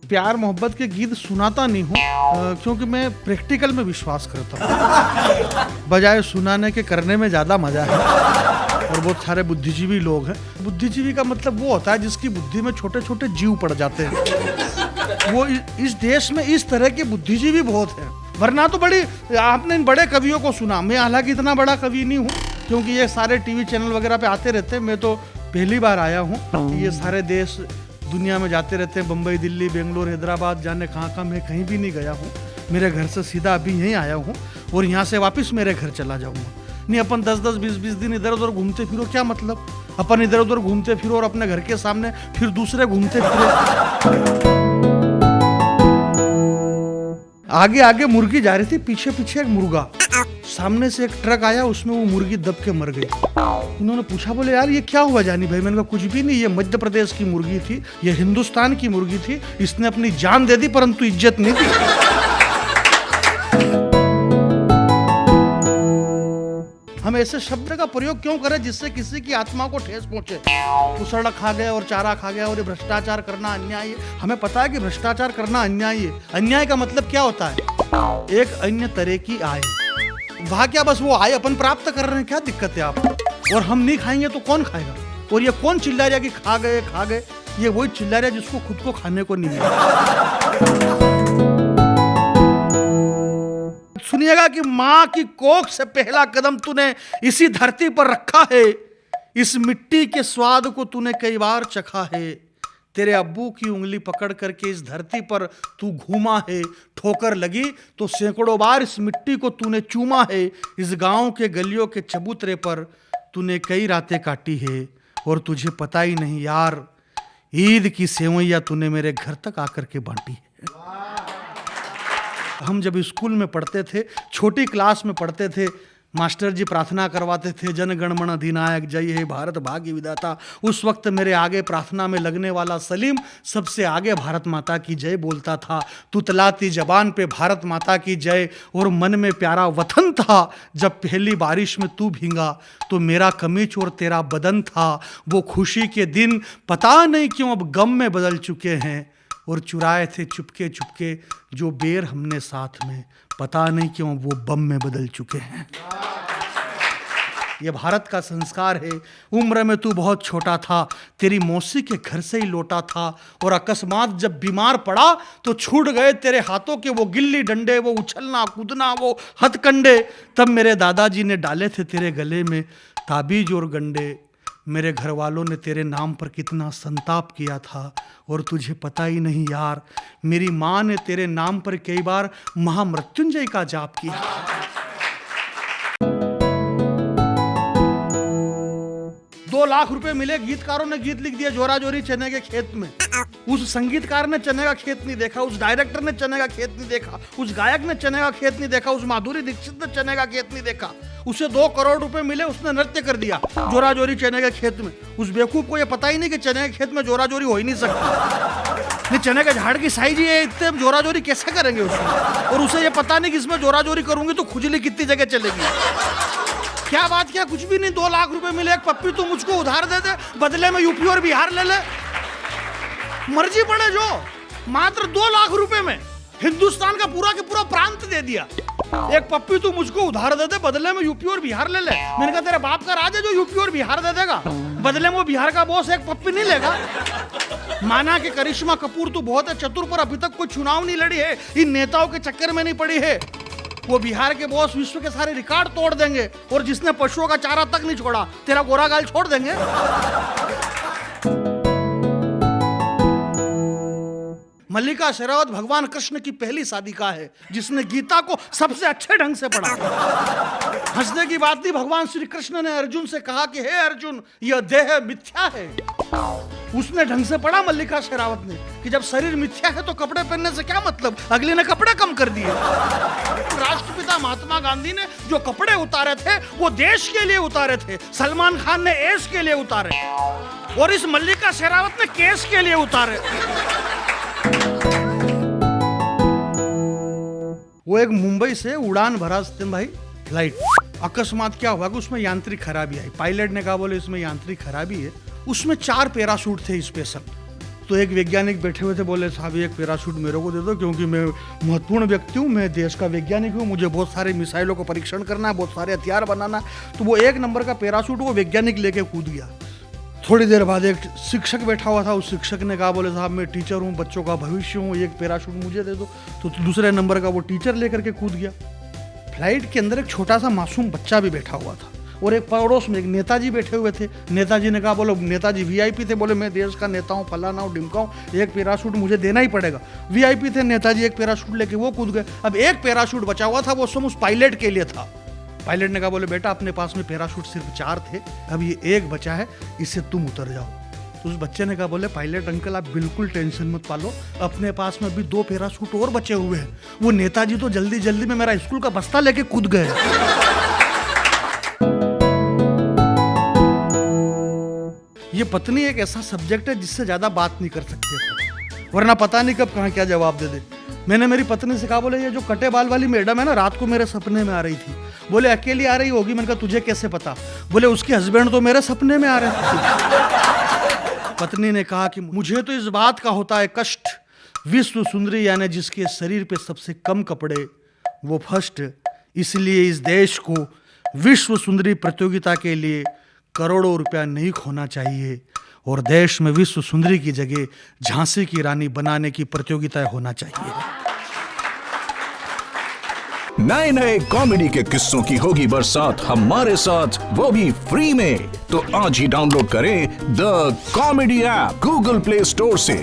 प्यार मोहब्बत के गीत सुनाता नहीं हूँ क्योंकि मैं प्रैक्टिकल में विश्वास करता हूँ। बजाय सुनाने के करने में ज़्यादा मज़ा है। और बहुत सारे बुद्धिजीवी लोग हैं। बुद्धिजीवी का मतलब वो होता है जिसकी बुद्धि में छोटे छोटे जीव पड़ जाते हैं। वो इस देश में इस तरह के बुद्धिजीवी बहुत हैं। वरना तो बड़ी आपने इन बड़े कवियों को सुना। मैं हालांकि इतना बड़ा कवि नहीं हूँ क्योंकि ये सारे टीवी चैनल वगैरह पे आते रहते हैं। मैं तो पहली बार आया हूँ। ये सारे देश दुनिया में जाते रहते हैं, बम्बई, दिल्ली, बेंगलोर, हैदराबाद, जाने कहाँ मैं कहीं भी नहीं गया हूँ। मेरे घर से सीधा अभी यहीं आया हूँ और यहाँ से वापस मेरे घर चला जाऊँगा। नहीं अपन 10-10, 20-20 दिन इधर उधर घूमते फिरो, क्या मतलब? अपन इधर उधर घूमते फिरो और अपने घर के सामने फिर दूसरे घूमते फिरे। आगे आगे मुर्गी जा रही थी, पीछे पीछे एक मुर्गा। सामने से एक ट्रक आया, उसमें वो मुर्गी दब के मर गई। इन्होंने पूछा, बोले यार ये क्या हुआ जानी भाई? मैंने कहा कुछ भी नहीं, ये मध्य प्रदेश की मुर्गी थी, ये हिंदुस्तान की मुर्गी थी, इसने अपनी जान दे दी परंतु इज्जत नहीं दी। हम ऐसे शब्द का प्रयोग क्यों करें जिससे किसी की आत्मा को ठेस पहुंचे? कुसड़ा खा गया और चारा खा गया और ये भ्रष्टाचार करना अन्याय है। हमें पता है कि भ्रष्टाचार करना अन्याय है। अन्याय का मतलब क्या होता है? एक अन्य तरह की आय। वहां क्या बस वो आय अपन प्राप्त कर रहे हैं, क्या दिक्कत है आप? और हम नहीं खाएंगे तो कौन खाएगा? और ये कौन चिल्ला रहा कि खा गए? ये वही चिल्ला रहा जिसको खुद को खाने को नहीं मिला। सुनिएगा कि माँ की कोख से पहला कदम तूने इसी धरती पर रखा है। इस मिट्टी के स्वाद को तूने कई बार चखा है। तेरे अब्बू की उंगली पकड़ करके इस धरती पर तू घूमा है। ठोकर लगी तो सैकड़ों बार इस मिट्टी को तूने चूमा है। इस गांव के गलियों के चबूतरे पर तूने कई रातें काटी है। और तुझे पता ही नहीं यार, ईद की सेवैयां तूने मेरे घर तक आकर के बांटी है। हम जब स्कूल में पढ़ते थे, छोटी क्लास में पढ़ते थे, मास्टर जी प्रार्थना करवाते थे, जन गण मन अधिनायक जय हे भारत भाग्य विधाता। उस वक्त मेरे आगे प्रार्थना में लगने वाला सलीम सबसे आगे भारत माता की जय बोलता था। तुतलाती जबान पे भारत माता की जय और मन में प्यारा वतन था। जब पहली बारिश में तू भींगा तो मेरा कमीज और तेरा बदन था। वो खुशी के दिन पता नहीं क्यों अब गम में बदल चुके हैं। और चुराए थे चुपके चुपके जो बेर हमने साथ में, पता नहीं क्यों वो बम में बदल चुके हैं। ये भारत का संस्कार है। उम्र में तू बहुत छोटा था, तेरी मौसी के घर से ही लौटा था। और अकस्मात जब बीमार पड़ा तो छूट गए तेरे हाथों के वो गिल्ली डंडे, वो उछलना कूदना, वो हथकंडे। तब मेरे दादाजी ने डाले थे तेरे गले में ताबीज और गंडे। मेरे घर वालों ने तेरे नाम पर कितना संताप किया था। और तुझे पता ही नहीं यार, मेरी माँ ने तेरे नाम पर कई बार महामृत्युंजय का जाप किया। 2 लाख रुपए मिले, गीतकारों ने गीत लिख दिया जोरा जोरी चने के खेत में। उस संगीतकार ने चने का खेत नहीं देखा, उस डायरेक्टर ने चने का खेत नहीं देखा, उस गायक ने चने का खेत नहीं देखा, उस माधुरी दीक्षित ने चने का खेत नहीं देखा। उसे 2 करोड़ रुपए मिले, उसने नृत्य कर दिया जोरा जोरी चने के खेत में। उस बेवकूफ को यह पता ही नहीं कि चने के खेत में जोरा जोरी हो ही नहीं सकती। नहीं, चने के झाड़ की साइज है, इतने जोरा जोरी कैसे करेंगे उसमें? और उसे ये पता नहीं कि इसमें जोरा जोरी करूंगी तो खुजली कितनी जगह चलेगी। क्या बात, क्या कुछ भी नहीं। 2 लाख रुपए मिले, एक पप्पी तू मुझको उधार दे दे, बदले में यूपी और बिहार ले ले, मर्जी पड़े जो। मात्र 2 लाख रुपए में हिंदुस्तान का पूरा के पूरा प्रांत दे दिया। एक पप्पी तू मुझको उधार दे दे, बदले में यूपी और बिहार ले ले। मैंने कहा तेरे बाप का राज है जो यूपी और बिहार दे देगा, बदले में वो बिहार का बॉस एक पप्पी नहीं लेगा। माना कि करिश्मा कपूर तू बहुत है चतुर, पर अभी तक कोई चुनाव नहीं लड़ी है, इन नेताओं के चक्कर में नहीं पड़ी है। वो बिहार के बॉस विश्व के सारे रिकॉर्ड तोड़ देंगे और जिसने पशुओं का चारा तक नहीं छोड़ा, तेरा गोरा गाल छोड़ देंगे। मल्लिका शेरावत भगवान कृष्ण की पहली साधिका है जिसने गीता को सबसे अच्छे ढंग से पढ़ा। हंसने की बात नहीं, भगवान श्री कृष्ण ने अर्जुन से कहा कि हे अर्जुन, यह देह मिथ्या है। उसने ढंग से पढ़ा मल्लिका शेरावत ने कि जब शरीर मिथ्या है तो कपड़े पहनने से क्या मतलब। अगले ने कपड़े कम कर दिए। राष्ट्रपिता महात्मा गांधी ने जो कपड़े उतारे थे वो देश के लिए उतारे थे। सलमान खान ने ऐश के लिए उतारे और इस मल्लिका शेरावत ने केस के लिए उतारे। वो एक मुंबई से उड़ान भरा सत्यम भाई फ्लाइट, अकस्मात क्या हुआ कि उसमें यांत्रिक खराबी आई। पायलट ने कहा बोले इसमें यांत्रिक खराबी है। उसमें 4 पैराशूट थे स्पेशल। तो एक वैज्ञानिक बैठे हुए थे, बोले साहब एक पैराशूट मेरे को दे दो, क्योंकि मैं महत्वपूर्ण व्यक्ति हूँ, मैं देश का वैज्ञानिक हूँ, मुझे बहुत सारे मिसाइलों का परीक्षण करना है, बहुत सारे हथियार बनाना है। तो वो 1 नंबर का पैराशूट वो वैज्ञानिक लेके कूद गया। थोड़ी देर बाद एक शिक्षक बैठा हुआ था, उस शिक्षक ने कहा, बोले साहब मैं टीचर हूँ, बच्चों का भविष्य हूँ, एक पैराशूट मुझे दे दो। तो दूसरे नंबर का वो टीचर लेकर के कूद गया। फ्लाइट के अंदर एक छोटा सा मासूम बच्चा भी बैठा हुआ था, और एक पड़ोस में एक नेताजी बैठे हुए थे। नेताजी ने कहा, बोलो नेताजी वीआईपी थे, बोले मैं देश का नेता हूँ, फलाना हूँ, ढिमका हूँ, एक पैराशूट मुझे देना ही पड़ेगा। वीआईपी थे, नेताजी एक पैराशूट लेके वो कूद गए। अब एक पैराशूट बचा हुआ था, वो सब उस पायलट के लिए था। पायलट ने कहा, बोले बेटा अपने पास में पैराशूट सिर्फ 4 थे, अब ये एक बचा है, इससे तुम उतर जाओ। तो उस बच्चे ने कहा, बोले पायलट अंकल आप बिल्कुल टेंशन मत पालो, अपने पास में अभी 2 पैराशूट और बचे हुए हैं। वो नेताजी तो जल्दी जल्दी में मेरा स्कूल का बस्ता लेके कूद गए। ये पत्नी एक ऐसा सब्जेक्ट है जिससे ज्यादा बात नहीं कर सकते, वरना पता नहीं कब कहाँ क्या जवाब दे दे। मैंने मेरी पत्नी से कहा, बोले ये जो कटे बाल वाली मैडम है ना, रात को मेरे सपने में आ रही थी। बोले अकेली आ रही होगी। मैंने कहा तुझे कैसे पता? बोले उसके हस्बैंड तो मेरे सपने में आ रहे थे। पत्नी ने कहा कि मुझे तो इस बात का होता है कष्ट, विश्व सुंदरी यानी जिसके शरीर पे सबसे कम कपड़े वो फर्स्ट, इसलिए इस देश को विश्व सुंदरी प्रतियोगिता के लिए करोड़ों रुपया नहीं खोना चाहिए, और देश में विश्व सुंदरी की जगह झांसी की रानी बनाने की प्रतियोगिता होना चाहिए। नए नए कॉमेडी के किस्सों की होगी बरसात हमारे साथ, वो भी फ्री में। तो आज ही डाउनलोड करें the comedy app Google play store से।